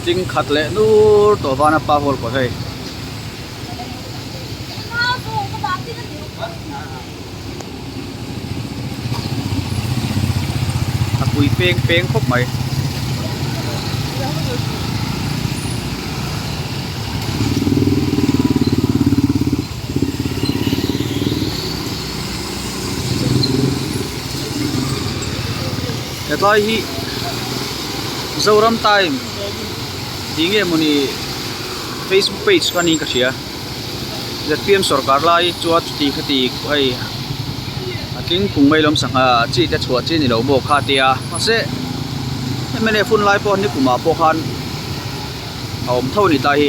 ting khát lệ nu tổ vana pa hol có thấy cùi peng peng khóc mày lai hi zoram time hinge muni Facebook page kani ka sia ZPM sarkar lai chuat ti khati ai atling phung mai lom sanga chi ta chhuat chi ni lo bo kha tia ase mene phun lai pon ni kuma po khan om thau ni tai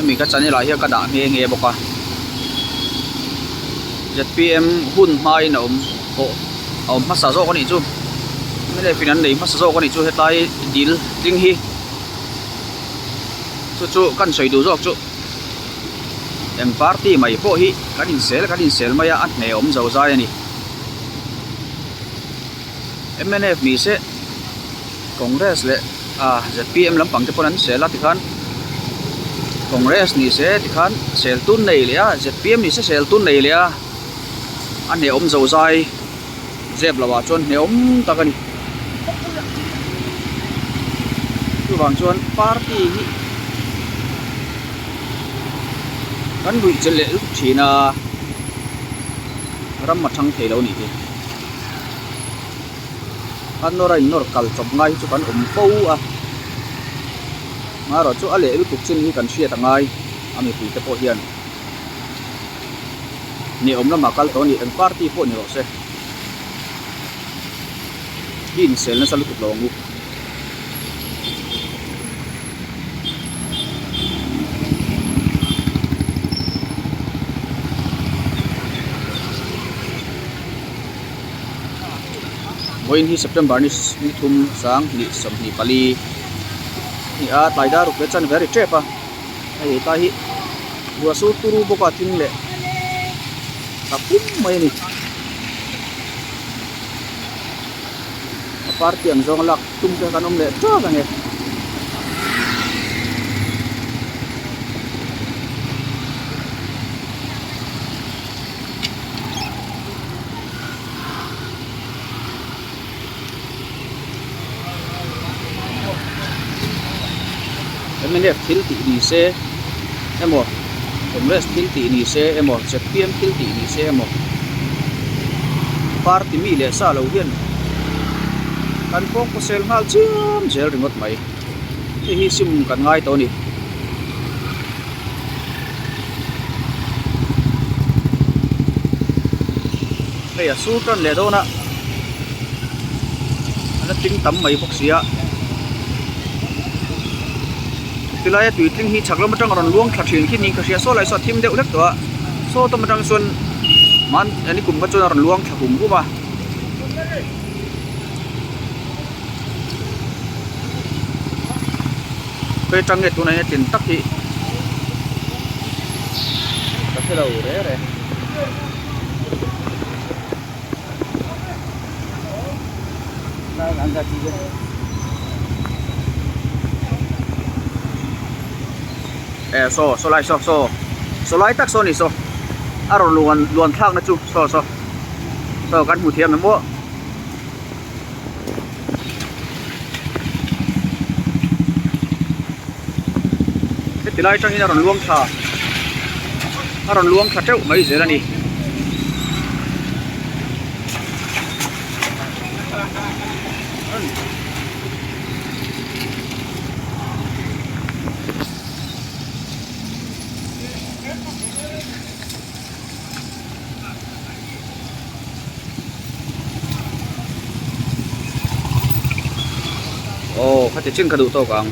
mi ka chani lai hi ka da nge nge boka ZPM hun mai na om masa zo ko ni chu mene finan nei masa zo ko ni chu hetai dil ding hi chu kan soi du jok chu em party mai po hi kan in sel maya at ne om zo zai ani MNF mi se congress le ZPM lampang te ponan sel ati khan congress ni se ti khan sel tun nei le ZPM ni se sel tun nei le an ne om zo zai dẹp là bảo chuan nếu ta cần cứ bằng chuan party kan lui chân lệ chỉ là ram mặt trăng thấy lâu nỉ thì kan nó ra nó cල් chọc ngay cho kan phâu mà rồi chỗ lệ lúc chân hi kan xia tang ngay ami pui te po hian ni om lama kal to ni an party po ni ro se in sel na salut longu boin hi September ni thum sang ni som ni pali ni a taida ru pechan very trap ai ta hi bua su turu boka tin le tapum mai ni party ang zong lak tum ka kanom le to ka nge MNF thil ti ni se emo congress thil ti ni se emo ZPM thil ti ni se emo party mi le sa lo hian kan pok ko sel ngal chim sel ringot mai te hi sim kan ngai to ni đây là su tan le do na ana ting tam mai bok sia tilai tu ting hi chaklo matang ron luang thathin khi ning ka sia so lai so thim deuh lek to so to matang sun man ani kum ka chon ron luang thahum ku ba cái trang nghệ tu này tiền tắc thì cái đầu đấy này đây làm ra gì so lại tắc so này so rồi luồn thang nó chú so căn hủ thiêm nó mua thì lại trong như là còn luông thả trâu mấy giờ ra đi phát triển trên cả đủ to càng